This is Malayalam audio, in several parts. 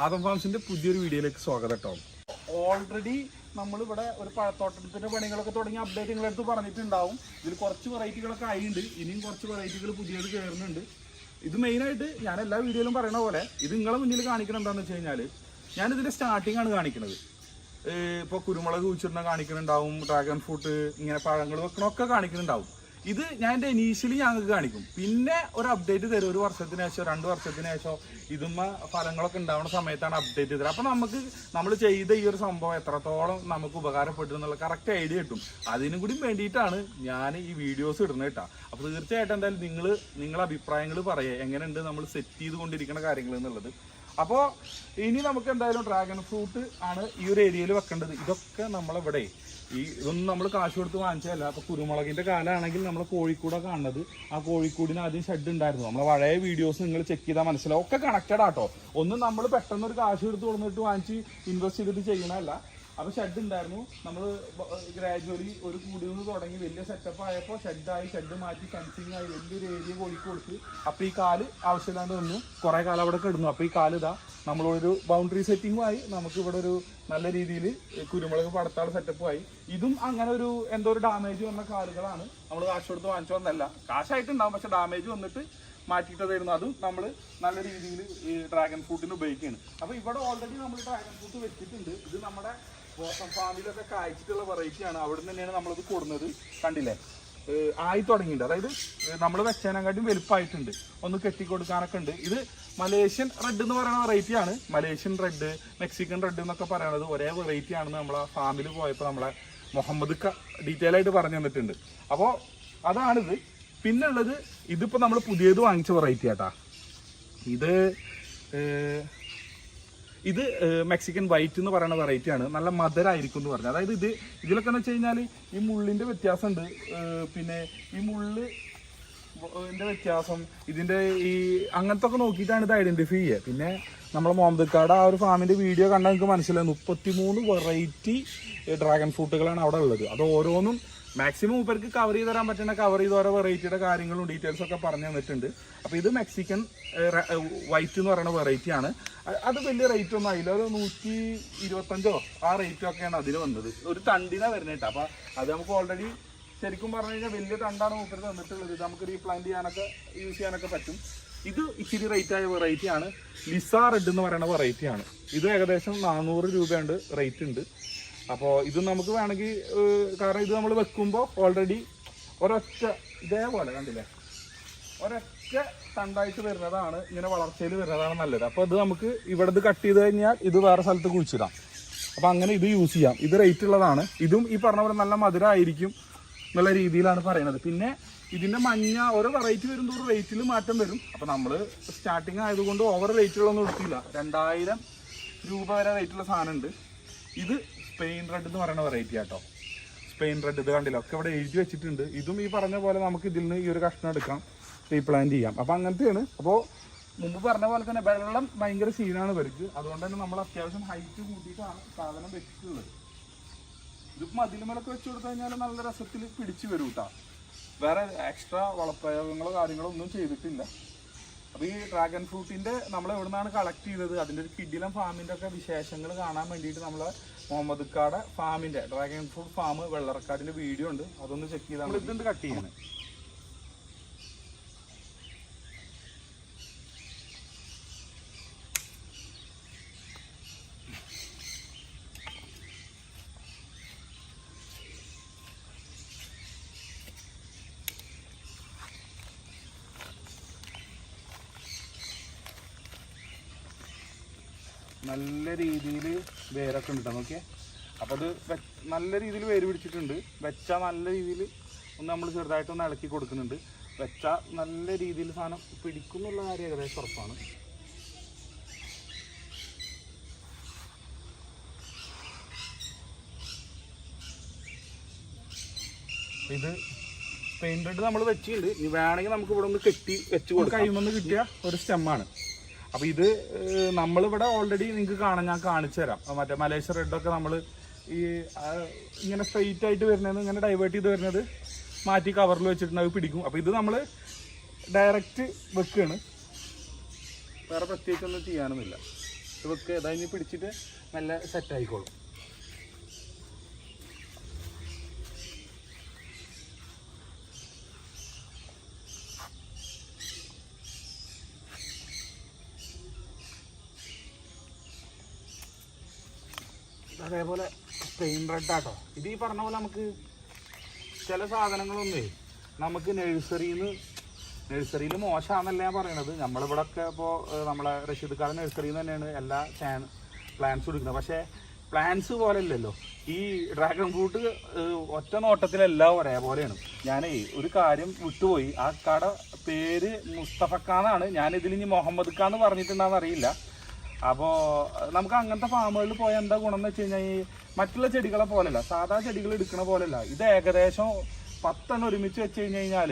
ആദം ഫാംസിന്റെ പുതിയൊരു വീഡിയോയിലേക്ക് സ്വാഗതം കേട്ടോ. ഓൾറെഡി നമ്മളിവിടെ ഒരു പഴത്തോട്ടത്തിന്റെ പണികളൊക്കെ തുടങ്ങി അപ്ഡേറ്റ് നിങ്ങളടുത്ത് പറഞ്ഞിട്ടുണ്ടാവും. ഇതിൽ കുറച്ച് വെറൈറ്റികളൊക്കെ ആയിട്ടുണ്ട്, ഇനിയും കുറച്ച് വെറൈറ്റികൾ പുതിയത് കയറുന്നുണ്ട്. ഇത് മെയിനായിട്ട് ഞാൻ എല്ലാ വീഡിയോയിലും പറയുന്ന പോലെ ഇത് നിങ്ങളെ മുന്നിൽ കാണിക്കണം എന്താണെന്ന് വെച്ച് കഴിഞ്ഞാൽ ഞാനിതിൻ്റെ സ്റ്റാർട്ടിംഗ് ആണ് കാണിക്കുന്നത്. ഇപ്പോൾ കുരുമുളക് കുഴിച്ചിടുന്ന കാണിക്കുന്നുണ്ടാവും, ഡ്രാഗൺ ഫ്രൂട്ട് ഇങ്ങനെ പഴങ്ങൾ വെക്കണമൊക്കെ കാണിക്കുന്നുണ്ടാവും. ഇത് ഞാൻ എൻ്റെ ഇനീഷ്യലി ഞങ്ങൾക്ക് കാണിക്കും, പിന്നെ ഒരു അപ്ഡേറ്റ് തരും. 1 വർഷത്തിന് ശേഷം 2 വർഷത്തിന് ശേഷം ഇതുമ്മ ഫലങ്ങളൊക്കെ ഉണ്ടാവുന്ന സമയത്താണ് അപ്ഡേറ്റ് തരും. അപ്പോൾ നമുക്ക് നമ്മൾ ചെയ്ത ഈ ഒരു സംഭവം എത്രത്തോളം നമുക്ക് ഉപകാരപ്പെട്ടു എന്നുള്ള കറക്റ്റ് ഐഡിയ കിട്ടും. അതിനും കൂടി വേണ്ടിയിട്ടാണ് ഞാൻ ഈ വീഡിയോസ് ഇടുന്നത് കേട്ടോ. അപ്പോൾ തീർച്ചയായിട്ടും എന്തായാലും നിങ്ങളെ അഭിപ്രായങ്ങൾ പറയുക, എങ്ങനെയുണ്ട് നമ്മൾ സെറ്റ് ചെയ്തുകൊണ്ടിരിക്കുന്ന കാര്യങ്ങൾ എന്നുള്ളത്. അപ്പോൾ ഇനി നമുക്ക് എന്തായാലും ഡ്രാഗൺ ഫ്രൂട്ട് ആണ് ഈ ഒരു ഏരിയയിൽ വെക്കേണ്ടത്. ഇതൊക്കെ നമ്മളിവിടെ ഇതൊന്നും നമ്മൾ കാശ് കൊടുത്ത് വാങ്ങിച്ചതല്ല. അപ്പോൾ കുരുമുളകിൻ്റെ കാലമാണെങ്കിൽ നമ്മൾ കോഴിക്കൂടെ കാണുന്നത്, ആ കോഴിക്കൂടിന് ആദ്യം ഷെഡ് ഉണ്ടായിരുന്നു. നമ്മളെ പഴയ വീഡിയോസ് നിങ്ങൾ ചെക്ക് ചെയ്താൽ മനസ്സിലാവും, ഒക്കെ കണക്റ്റഡ് ആട്ടോ. ഒന്നും നമ്മൾ പെട്ടെന്ന് ഒരു കാശ് കൊടുത്ത് കൊടുത്തിട്ട് വാങ്ങിച്ച് ഇൻവെസ്റ്റ് ചെയ്തിട്ട് ചെയ്യണമല്ല. അപ്പോൾ ഷെഡ് ഉണ്ടായിരുന്നു, നമ്മൾ ഗ്രാജുവലി ഒരു കൂടിൽ നിന്ന് തുടങ്ങി വലിയ സെറ്റപ്പ് ആയപ്പോൾ ഷെഡായി, ഷെഡ് മാറ്റി ഫെൻസിങ് ആയി, വലിയൊരു ഏരിയ കോഴിക്ക് കൊടുത്ത്. അപ്പോൾ ഈ കാല് ആവശ്യമില്ലാണ്ട് വന്നു, കുറേ കാലം അവിടെ കിടന്നു. അപ്പോൾ ഈ കാല് ഇതാ നമ്മളൊരു ബൗണ്ടറി സെറ്റിങ്ങുമായി നമുക്ക് ഇവിടെ ഒരു നല്ല രീതിയിൽ കുരുമുളക് പടത്താട് സെറ്റപ്പുമായി. ഇതും അങ്ങനെ ഒരു എന്തോ ഒരു ഡാമേജ് വന്ന കാലുകളാണ്, നമ്മൾ കാശ് കൊടുത്ത് വാങ്ങിച്ചു വന്നല്ല. കാശായിട്ടുണ്ടാവും, പക്ഷെ ഡാമേജ് വന്നിട്ട് മാറ്റിയിട്ടതായിരുന്നു. അതും നമ്മൾ നല്ല രീതിയിൽ ഈ ഡ്രാഗൺ ഫ്രൂട്ടിന് ഉപയോഗിക്കുകയാണ്. അപ്പോൾ ഇവിടെ ഓൾറെഡി നമ്മൾ ഡ്രാഗൺ ഫ്രൂട്ട് വെച്ചിട്ടുണ്ട്. ഇത് നമ്മുടെ ഫാമിലൊക്കെ കായ്ച്ചിട്ടുള്ള വെറൈറ്റിയാണ്. അവിടെ നിന്ന് തന്നെയാണ് നമ്മളിത് കൊടുക്കുന്നത്. കണ്ടില്ലേ, ആയി തുടങ്ങിയിട്ടുണ്ട്. അതായത് നമ്മൾ വെച്ചതിനെക്കാട്ടും വലുപ്പമായിട്ടുണ്ട്, ഒന്ന് കെട്ടിക്കൊടുക്കാനൊക്കെ ഉണ്ട്. ഇത് മലേഷ്യൻ റെഡ് എന്ന് പറയുന്ന വെറൈറ്റിയാണ്. മലേഷ്യൻ റെഡ്, മെക്സിക്കൻ റെഡ് എന്നൊക്കെ പറയുന്നത് ഒരേ വെറൈറ്റി ആണെന്ന് നമ്മളെ ഫാമിൽ പോയപ്പോൾ നമ്മളെ മുഹമ്മദ് ഡീറ്റെയിൽ ആയിട്ട് പറഞ്ഞു തന്നിട്ടുണ്ട്. അപ്പോൾ അതാണിത്. പിന്നെ ഉള്ളത് ഇതിപ്പോൾ നമ്മൾ പുതിയത് വാങ്ങിച്ച വെറൈറ്റി ആട്ടാ. ഇത് മെക്സിക്കൻ വൈറ്റ് എന്ന് പറയുന്ന വെറൈറ്റിയാണ്. നല്ല മധുരമായിരിക്കും എന്ന് പറഞ്ഞത്. അതായത് ഇതിലൊക്കെ എന്ന് വെച്ച് കഴിഞ്ഞാൽ ഈ മുള്ളിൻ്റെ വ്യത്യാസമുണ്ട്. പിന്നെ ഈ മുള്ളിൻ്റെ വ്യത്യാസം, ഇതിൻ്റെ ഈ അങ്ങനത്തെ ഒക്കെ നോക്കിയിട്ടാണ് ഇത് ഐഡൻറ്റിഫൈ ചെയ്യുക. പിന്നെ നമ്മളെ മുഹമ്മദ്ക്കാട് ആ ഒരു ഫാമിൻ്റെ വീഡിയോ കണ്ടാൽ നിങ്ങൾക്ക് മനസ്സിലായി 33 വെറൈറ്റി ഡ്രാഗൺ ഫ്രൂട്ടുകളാണ് അവിടെ ഉള്ളത്. അത് ഓരോന്നും മാക്സിമം ഇവർക്ക് കവർ ചെയ്ത് തരാൻ പറ്റുന്ന കവർ ചെയ്ത് ഓരോ വെറൈറ്റിയുടെ കാര്യങ്ങളും ഡീറ്റെയിൽസൊക്കെ പറഞ്ഞു തന്നിട്ടുണ്ട്. അപ്പോൾ ഇത് മെക്സിക്കൻ വൈറ്റ് എന്ന് പറയുന്ന വെറൈറ്റിയാണ്. അത് വലിയ റേറ്റ് ഒന്നും ആയില്ല, ഒരു 125 ആ റേറ്റൊക്കെയാണ് അതിന് വന്നത്. ഒരു തണ്ടിനാണ് വരുന്നത് കേട്ടോ. അപ്പോൾ അത് നമുക്ക് ഓൾറെഡി ശരിക്കും പറഞ്ഞു കഴിഞ്ഞാൽ വലിയ തണ്ടാണ് മൂപ്പര് തന്നിട്ടുള്ളത്. ഇത് നമുക്ക് റീപ്ലാന്റ് ചെയ്യാനൊക്കെ യൂസ് ചെയ്യാനൊക്കെ പറ്റും. ഇത് ഇച്ചിരി റേറ്റ് ആയ വെറൈറ്റിയാണ്. ലിസ റെഡ് എന്ന് പറയുന്ന വെറൈറ്റിയാണ്. ഇത് ഏകദേശം 400 രൂപയുണ്ട് റേറ്റ് ഉണ്ട്. അപ്പോൾ ഇത് നമുക്ക് വേണമെങ്കിൽ, കാരണം ഇത് നമ്മൾ വെക്കുമ്പോൾ ഓൾറെഡി ഒരൊറ്റ ഇതേപോലെ കണ്ടില്ലേ, ഒരൊറ്റ തണ്ടായിട്ട് വരുന്നതാണ്, ഇങ്ങനെ വളർച്ചയിൽ വരുന്നതാണ് നല്ലത്. അപ്പോൾ ഇത് നമുക്ക് ഇവിടെ ഇത് കട്ട് ചെയ്ത് കഴിഞ്ഞാൽ ഇത് വേറെ സ്ഥലത്ത് കുഴിച്ചിടാം. അപ്പോൾ അങ്ങനെ ഇത് യൂസ് ചെയ്യാം. ഇത് റേറ്റ് ഉള്ളതാണ്. ഇതും ഈ പറഞ്ഞ പോലെ നല്ല മധുരമായിരിക്കും എന്നുള്ള രീതിയിലാണ് പറയുന്നത്. പിന്നെ ഇതിൻ്റെ മഞ്ഞ ഓരോ വെറൈറ്റി വരുമ്പോൾ റേറ്റിൽ മാറ്റം വരും. അപ്പോൾ നമ്മൾ സ്റ്റാർട്ടിങ് ആയതുകൊണ്ട് ഓവർ റേറ്റുകളൊന്നും എടുത്തില്ല. 2000 രൂപ വരെ റേറ്റുള്ള സാധനമുണ്ട്. ഇത് സ്പെയിൻ റെഡ് എന്ന് പറയുന്ന വെറൈറ്റി ആട്ടോ. സ്പെയിൻ റെഡ് ഇത് കണ്ടില്ല, ഒക്കെ ഇവിടെ എഴുതി വെച്ചിട്ടുണ്ട്. ഇതും ഈ പറഞ്ഞ പോലെ നമുക്ക് ഇതിൽ നിന്ന് ഈ ഒരു കഷ്ണം എടുക്കാം, റീപ്ലാന്റ് ചെയ്യാം. അപ്പോൾ അങ്ങനത്തെയാണ്. അപ്പോൾ മുമ്പ് പറഞ്ഞ പോലെ തന്നെ വെള്ളം ഭയങ്കര സീനാണ് ഇവർക്ക്. അതുകൊണ്ട് തന്നെ നമ്മൾ അത്യാവശ്യം ഹൈറ്റ് കൂട്ടിയിട്ടാണ് സാധനം വെച്ചിട്ടുള്ളത്. ഇതിപ്പോൾ മതിലുമലൊക്കെ വെച്ച് കൊടുത്തു കഴിഞ്ഞാൽ നല്ല രസത്തിൽ പിടിച്ച് വരും കേട്ടോ. വേറെ എക്സ്ട്രാ വളപ്രയോഗങ്ങളോ കാര്യങ്ങളോ ഒന്നും ചെയ്തിട്ടില്ല. അപ്പോൾ ഈ ഡ്രാഗൺ ഫ്രൂട്ടിൻ്റെ നമ്മൾ എവിടെ നിന്നാണ് കളക്ട് ചെയ്തത്, അതിൻ്റെ ഒരു കിടിലം ഫാമിൻ്റെ ഒക്കെ വിശേഷങ്ങൾ കാണാൻ വേണ്ടിയിട്ട് നമ്മൾ മുഹമ്മദ്ക്കാട് ഫാമിൻ്റെ ഡ്രാഗൺ ഫ്രൂട്ട് ഫാം വെള്ളറക്കാടിൻ്റെ വീഡിയോ ഉണ്ട്, അതൊന്ന് ചെക്ക് ചെയ്താൽ നമ്മൾ ഇതുണ്ട് കട്ട് ചെയ്യുന്നത്. നല്ല രീതിയിൽ വേരൊക്കെ ഉണ്ട് നോക്കിയേ. അപ്പോൾ അത് നല്ല രീതിയിൽ വേര് പിടിച്ചിട്ടുണ്ട്. വെച്ചാൽ നല്ല രീതിയിൽ ഒന്ന് നമ്മൾ ചെറുതായിട്ടൊന്ന് ഇളക്കി കൊടുക്കുന്നുണ്ട്. വെച്ചാൽ നല്ല രീതിയിൽ സാധനം പിടിക്കും എന്നുള്ള കാര്യം ഏകദേശം ഉറപ്പാണ്. ഇത് പെയിന്റ് റെഡ് നമ്മൾ വെച്ചിട്ടുണ്ട്. ഇനി വേണമെങ്കിൽ നമുക്ക് ഇവിടെ ഒന്ന് കെട്ടി വെച്ച് കൊടുക്കാം. കൈമൊന്ന് കിട്ടിയ ഒരു സ്റ്റെമ്മാണ്. അപ്പോൾ ഇത് നമ്മളിവിടെ ഓൾറെഡി നിങ്ങൾക്ക് കാണാൻ ഞാൻ കാണിച്ചു തരാം. മറ്റേ മലേഷ്യ റെഡൊക്കെ നമ്മൾ ഈ ഇങ്ങനെ സ്ട്രെയിറ്റ് ആയിട്ട് വരുന്നത്, ഇങ്ങനെ ഡൈവേർട്ട് ചെയ്ത് വരുന്നത് മാറ്റി കവറിൽ വെച്ചിട്ടുണ്ട്, അത് പിടിക്കും. അപ്പോൾ ഇത് നമ്മൾ ഡയറക്റ്റ് വെക്കുകയാണ്, വേറെ പ്രത്യേകിച്ചൊന്നും ചെയ്യാനൊന്നുമില്ല. വെക്കുക. ഇതതിന് പിടിച്ചിട്ട് നല്ല സെറ്റായിക്കോളും. അതേപോലെ സ്പെയിൻ റെഡ് ആട്ടോ. ഇത് ഈ പറഞ്ഞ പോലെ നമുക്ക് ചില സാധനങ്ങളൊന്നേ നമുക്ക് നഴ്സറിയിൽ മോശമാണെന്നല്ല ഞാൻ പറയണത്. നമ്മളിവിടെ ഒക്കെ ഇപ്പോൾ നമ്മളെ റഷീദ്ക്കാട് നഴ്സറിയിൽ നിന്ന് തന്നെയാണ് എല്ലാ പ്ലാന്റ്സ് എടുക്കുന്നത്. പക്ഷേ പ്ലാന്റ്സ് പോലെ അല്ലല്ലോ ഈ ഡ്രാഗൺ ഫ്രൂട്ട്. ഒറ്റ നോട്ടത്തിലെല്ലാം ഒരേപോലെയാണ്. ഞാനേ ഒരു കാര്യം വിട്ടുപോയി. ആ കട പേര് മുസ്തഫക്കാന്നാണ്. ഞാനിതിൽ ഇനി മുഹമ്മദ് ഖാന്ന് പറഞ്ഞിട്ടുണ്ടാന്ന് അറിയില്ല. അപ്പോൾ നമുക്ക് അങ്ങനത്തെ ഫാമുകളിൽ പോയാൽ എന്താ ഗുണം എന്ന് വെച്ച് കഴിഞ്ഞാൽ ഈ മറ്റുള്ള ചെടികളെ പോലെയല്ല, സാധാ ചെടികൾ എടുക്കണ പോലെയല്ല. ഇത് ഏകദേശം 10 ഒരുമിച്ച് വെച്ച് കഴിഞ്ഞാൽ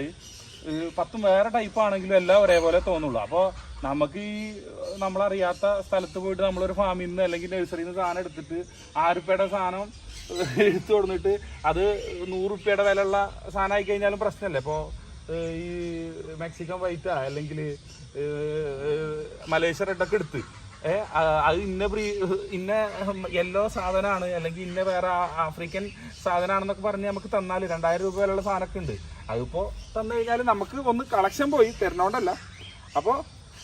10 വേറെ ടൈപ്പ് ആണെങ്കിലും എല്ലാം ഒരേപോലെ തോന്നുള്ളൂ. അപ്പോൾ നമുക്ക് ഈ നമ്മളറിയാത്ത സ്ഥലത്ത് പോയിട്ട് നമ്മളൊരു ഫാമിൽ നിന്ന് അല്ലെങ്കിൽ നഴ്സറിയിൽ നിന്ന് സാധനം എടുത്തിട്ട് 6 രൂപയുടെ സാധനം എടുത്തു കൊടുത്തിട്ട് അത് 100 രൂപയുടെ വിലയുള്ള സാധനം ആയി കഴിഞ്ഞാലും പ്രശ്നമല്ലേ. ഇപ്പോൾ ഈ മെക്സിക്കൻ വൈറ്റാ അല്ലെങ്കിൽ മലേഷ്യ റെഡൊക്കെ എടുത്ത് അത് ഇന്ന യെല്ലോ സാധനമാണ് അല്ലെങ്കിൽ ഇന്ന വേറെ ആഫ്രിക്കൻ സാധനമാണെന്നൊക്കെ പറഞ്ഞ് നമുക്ക് തന്നാൽ 2000 രൂപ വിലയുള്ള സാധനമൊക്കെ ഉണ്ട്. അതിപ്പോൾ തന്നു കഴിഞ്ഞാൽ നമുക്ക് ഒന്ന് കളക്ഷൻ പോയി തരണോണ്ടല്ല. അപ്പോൾ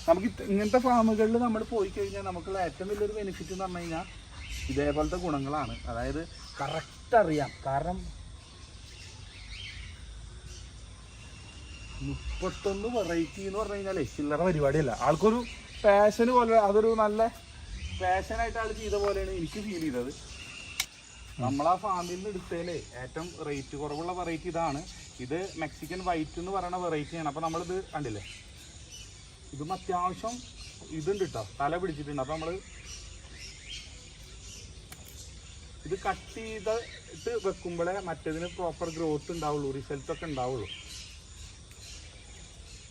നമുക്ക് ഇങ്ങനത്തെ ഫാമുകളിൽ നമ്മൾ പോയി കഴിഞ്ഞാൽ നമുക്കുള്ള ഏറ്റവും വലിയൊരു ബെനിഫിറ്റ് എന്ന് പറഞ്ഞു കഴിഞ്ഞാൽ ഇതേപോലത്തെ ഗുണങ്ങളാണ്. അതായത് കറക്റ്റ് അറിയാം. കാരണം 31 വെറൈറ്റി എന്ന് പറഞ്ഞു കഴിഞ്ഞാൽ ചില്ലറ പരിപാടിയല്ല. ആൾക്കൊരു പാഷന് പോലെ, അതൊരു നല്ല പാഷനായിട്ട് ആൾ ചെയ്ത പോലെയാണ് എനിക്ക് ഫീൽ ചെയ്തത്. നമ്മളാ ഫാമിൽ നിന്ന് എടുത്തതിൽ ഏറ്റവും റേറ്റ് കുറവുള്ള വെറൈറ്റി ഇതാണ്. ഇത് മെക്സിക്കൻ വൈറ്റ് എന്ന് പറയുന്ന വെറൈറ്റിയാണ്. അപ്പോൾ നമ്മളിത് കണ്ടില്ലേ, ഇതും അത്യാവശ്യം ഇതുണ്ട് കേട്ടോ, തല പിടിച്ചിട്ടുണ്ട്. അപ്പോൾ നമ്മൾ ഇത് കട്ട് ചെയ്തിട്ട് വെക്കുമ്പോഴേ മറ്റേതിന് പ്രോപ്പർ ഗ്രോത്ത് ഉണ്ടാവുള്ളൂ, റിസൾട്ടൊക്കെ ഉണ്ടാവുള്ളൂ.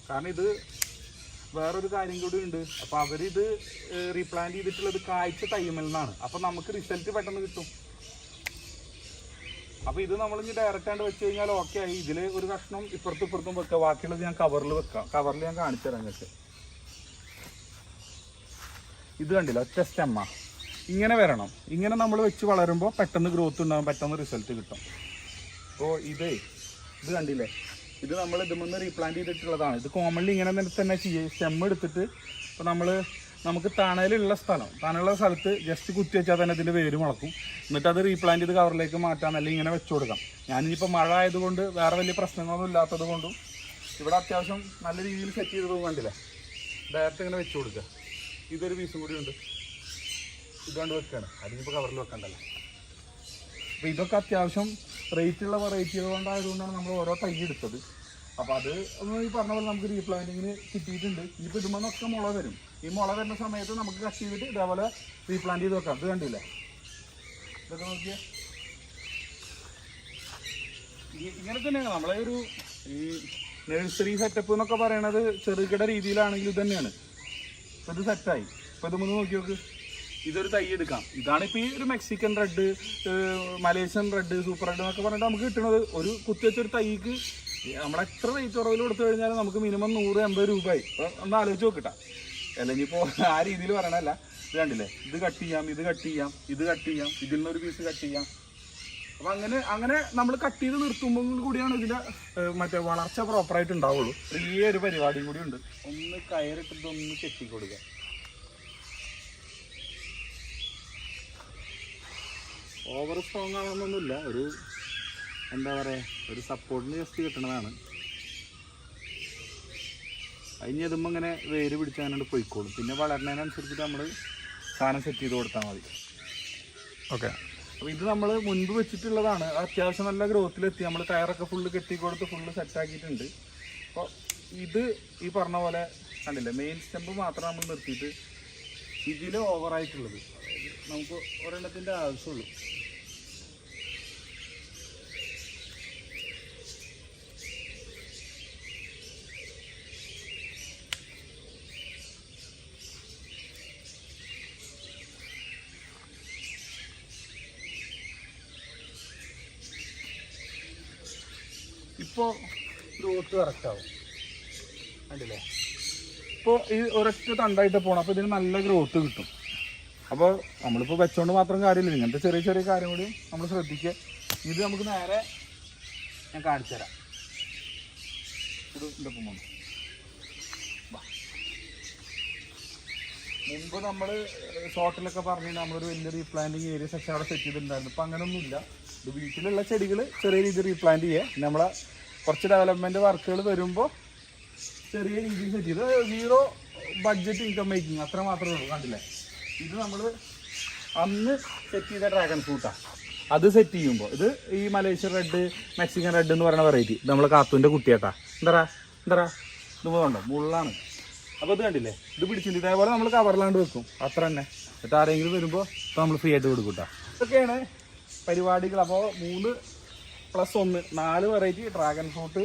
കാരണം ഇത് വേറൊരു കാര്യം കൂടി ഉണ്ട്. അപ്പോൾ അവരിത് റീപ്ലാന്റ് ചെയ്തിട്ടുള്ളത് കായ്ച്ച തൈമൽ നിന്നാണ്. അപ്പോൾ നമുക്ക് റിസൾട്ട് പെട്ടെന്ന് കിട്ടും. അപ്പോൾ ഇത് നമ്മളിനി ഡയറക്റ്റ് ആയിട്ട് വെച്ച് കഴിഞ്ഞാൽ ഓക്കെ ആയി. ഇതിൽ ഒരു കഷ്ണം ഇപ്പുറത്തും വെക്കാം, ബാക്കിയുള്ളത് ഞാൻ കവറിൽ വെക്കാം. കവറിൽ ഞാൻ കാണിച്ചു തരാം നിങ്ങൾക്ക്. ഇത് കണ്ടില്ല, ഒറ്റ സ്റ്റെമ്മ ഇങ്ങനെ വരണം. ഇങ്ങനെ നമ്മൾ വെച്ച് വളരുമ്പോൾ പെട്ടെന്ന് ഗ്രോത്ത് ഉണ്ടാകും, പെട്ടെന്ന് റിസൾട്ട് കിട്ടും. അപ്പോൾ ഇത് കണ്ടില്ലേ, ഇത് നമ്മൾ ഇതുമെന്ന് റീപ്ലാന്റ് ചെയ്തിട്ടുള്ളതാണ്. ഇത് കോമൺലി ഇങ്ങനെ തന്നെ ചെയ്യുക. സ്റ്റെം എടുത്തിട്ട് ഇപ്പോൾ നമുക്ക് തണലുള്ള സ്ഥലത്ത് ജസ്റ്റ് കുത്തി വെച്ചാൽ തന്നെ ഇതിൻ്റെ വേര് മുളക്കും. എന്നിട്ട് അത് റീപ്ലാന്റ് ചെയ്ത് കവറിലേക്ക് മാറ്റാൻ, അല്ലെങ്കിൽ ഇങ്ങനെ വെച്ച് കൊടുക്കാം. ഞാനിപ്പോൾ മഴ ആയതുകൊണ്ട് വേറെ വലിയ പ്രശ്നങ്ങളൊന്നും ഇല്ലാത്തത് കൊണ്ടും ഇവിടെ അത്യാവശ്യം നല്ല രീതിയിൽ സെറ്റ് ചെയ്തത് കണ്ടില്ലേ, ഡയറക്റ്റ് ഇങ്ങനെ വെച്ച് കൊടുക്കുക. ഇതൊരു പീസും കൂടി ഉണ്ട്, ഇതുകൊണ്ട് വെക്കുകയാണ്. അതിനിപ്പോൾ കവറിൽ വെക്കണ്ടല്ലോ. അപ്പോൾ ഇതൊക്കെ അത്യാവശ്യം റേറ്റുള്ള വെറൈറ്റികൾ കൊണ്ടായതുകൊണ്ടാണ് നമ്മൾ ഓരോ തൈ എടുത്തത്. അപ്പോൾ അത് ഈ പറഞ്ഞ പോലെ നമുക്ക് റീപ്ലാന്റിങ്ങിന് കിട്ടിയിട്ടുണ്ട്. ഇനിയിപ്പോൾ ഇതുമെന്നൊക്കെ മുള വരും. ഈ മുള വരുന്ന സമയത്ത് നമുക്ക് കട്ട് ചെയ്തിട്ട് ഇതേപോലെ റീപ്ലാന്റ് ചെയ്ത് വെക്കാം. ഇത് കണ്ടില്ലേ, ഇതൊക്കെ നോക്കിയാൽ ഇങ്ങനെ തന്നെയാണ് നമ്മളെ ഒരു ഈ നഴ്സറി സെറ്റപ്പ് എന്നൊക്കെ പറയണത്. ചെറുകിട രീതിയിലാണെങ്കിൽ ഇത് തന്നെയാണ്. ഇപ്പോൾ ഇത് സെറ്റായി. ഇപ്പോൾ ഇതുമെന്ന് നോക്കി നോക്ക്, ഇതൊരു തൈ എടുക്കാം. ഇതാണ് ഇപ്പോൾ ഈ ഒരു Mexican red, Malaysian red, super red എന്നൊക്കെ പറഞ്ഞിട്ട് നമുക്ക് കിട്ടുന്നത്. ഒരു കുത്തിവെച്ചൊരു തൈക്ക് നമ്മൾ എത്ര റേറ്റ് കുറവിൽ കൊടുത്തു കഴിഞ്ഞാൽ നമുക്ക് മിനിമം 100-80 രൂപയായി. അപ്പോൾ ഒന്ന് ആലോചിച്ച് നോക്കിട്ടാ. അല്ലെങ്കിൽ ഇപ്പോൾ ആ രീതിയിൽ പറയണല്ല. ഇത് കണ്ടില്ലേ, ഇത് കട്ട് ചെയ്യാം, ഇത് കട്ട് ചെയ്യാം, ഇത് കട്ട് ചെയ്യാം, ഇതിൽ നിന്നൊരു പീസ് കട്ട് ചെയ്യാം. അപ്പോൾ അങ്ങനെ നമ്മൾ കട്ട് ചെയ്ത് നിർത്തുമ്പോൾ കൂടിയാണ് ഇതിൻ്റെ മറ്റേ വളർച്ച പ്രോപ്പറായിട്ട് ഉണ്ടാവുള്ളൂ. ചെറിയൊരു പരിപാടിയും കൂടി ഉണ്ട്. ഒന്ന് കയറിട്ടിട്ട് ഒന്ന് കെട്ടി കൊടുക്കുക. ഓവർ സ്ട്രോങ് ആണെന്നൊന്നുമില്ല, ഒരു എന്താ പറയുക, ഒരു സപ്പോർട്ടിന് ജസ്റ്റ് കിട്ടണതാണ്. അതിന് എതുമ്പോൾ ഇങ്ങനെ വേര് പിടിച്ചങ്ങനെ പോയിക്കോളും. പിന്നെ വളരണതിനനുസരിച്ചിട്ട് നമ്മൾ സാധനം സെറ്റ് ചെയ്ത് കൊടുത്താൽ മതി. ഓക്കെ. അപ്പോൾ ഇത് നമ്മൾ മുൻപ് വെച്ചിട്ടുള്ളതാണ്. അത്യാവശ്യം നല്ല ഗ്രോത്തിലെത്തി. നമ്മൾ ടയറൊക്കെ ഫുള്ള് കെട്ടിക്കൊടുത്ത് ഫുള്ള് സെറ്റാക്കിയിട്ടുണ്ട്. അപ്പോൾ ഇത് ഈ പറഞ്ഞ പോലെ കണ്ടില്ലേ, മെയിൻ സ്റ്റെമ്പ് മാത്രം നമ്മൾ നിർത്തിയിട്ട് ഇതിൽ ഓവറായിട്ടുള്ളത് നമുക്ക് ഒരെണ്ണത്തിൻ്റെ ആവശ്യമുള്ളൂ. ഇപ്പോൾ ഗ്രോത്ത് കറക്റ്റാവും. കണ്ടില്ലേ, ഇപ്പോൾ ഈ ഒരൊറ്റ തണ്ടായിട്ട് പോകണം. അപ്പോൾ ഇതിന് നല്ല ഗ്രോത്ത് കിട്ടും. അപ്പോൾ നമ്മളിപ്പോൾ വെച്ചോണ്ട് മാത്രം കാര്യമില്ല, ഇങ്ങനത്തെ ചെറിയ ചെറിയ കാര്യം കൂടി നമ്മൾ ശ്രദ്ധിക്കുക. ഇത് നമുക്ക് നേരെ ഞാൻ കാണിച്ചു തരാം. ഇത് എൻ്റെ ഒപ്പം വന്നു. മുമ്പ് നമ്മൾ ഷോർട്ടിലൊക്കെ പറഞ്ഞു നമ്മളൊരു വലിയ റീപ്ലാന്റിങ് ഏരിയ സെക്ഷൻ അവിടെ സെറ്റ് ചെയ്തിട്ടുണ്ടായിരുന്നു. ഇപ്പം അങ്ങനെയൊന്നുമില്ല. ഇത് വീട്ടിലുള്ള ചെടികൾ ചെറിയ രീതിയിൽ റീപ്ലാന്റ് ചെയ്യുക. നമ്മളെ കുറച്ച് ഡെവലപ്മെൻറ്റ് വർക്കുകൾ വരുമ്പോൾ ചെറിയ രീതിയിൽ സെറ്റ് ചെയ്ത് 0 ബഡ്ജറ്റ് ഇൻകം മേക്കിങ് അത്ര മാത്രമേ ഉള്ളൂ. കണ്ടില്ലേ, ഇത് നമ്മൾ അന്ന് സെറ്റ് ചെയ്ത ഡ്രാഗൺ ഫ്രൂട്ടാണ്. അത് സെറ്റ് ചെയ്യുമ്പോൾ ഇത് ഈ മലേഷ്യൻ റെഡ്, മെക്സിക്കൻ റെഡ് എന്ന് പറയുന്ന വെറൈറ്റി, ഇത് നമ്മൾ കാത്തുവിൻ്റെ കുട്ടിയാട്ടാ. എന്താ ഇത് പോകണ്ടോ, മുള്ളാണ്. അപ്പോൾ ഇത് കണ്ടില്ലേ, ഇത് പിടിച്ചിട്ട് ഇതേപോലെ നമ്മൾ കവറിലാണ്ട് വെക്കും, അത്ര തന്നെ. എന്നിട്ട് ആരെങ്കിലും വരുമ്പോൾ ഇപ്പോൾ നമ്മൾ ഫ്രീ ആയിട്ട് കൊടുക്കൂട്ടാ. ഇതൊക്കെയാണ് പരിപാടികൾ. അപ്പോൾ 3+1 4 വെറൈറ്റി ഡ്രാഗൺ ഫ്രൂട്ട്,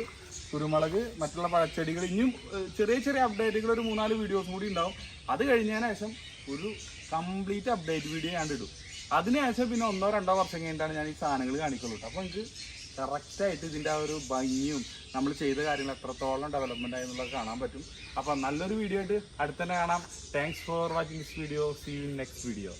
കുരുമുളക്, മറ്റുള്ള പഴച്ചെടികൾ. ഇനിയും ചെറിയ ചെറിയ അപ്ഡേറ്റുകൾ ഒരു 3-4 വീഡിയോസ് കൂടി ഉണ്ടാവും. അത് കഴിഞ്ഞതിന് ശേഷം ഒരു കംപ്ലീറ്റ് അപ്ഡേറ്റ് വീഡിയോ ഞാൻ ഇടും. അതിനുശേഷം പിന്നെ 1-2 വർഷം കഴിഞ്ഞിട്ടാണ് ഞാൻ ഈ സാധനങ്ങൾ കാണിക്കുള്ളൂ. അപ്പോൾ എനിക്ക് കറക്റ്റായിട്ട് ഇതിൻ്റെ ആ ഒരു ഭംഗിയും നമ്മൾ ചെയ്ത കാര്യങ്ങൾ എത്രത്തോളം ഡെവലപ്മെൻ്റ് ആയി എന്നുള്ളത് കാണാൻ പറ്റും. അപ്പോൾ നല്ലൊരു വീഡിയോ ആയിട്ട് അടുത്ത് തന്നെ കാണാം. Thanks for watching this video. See you in next video.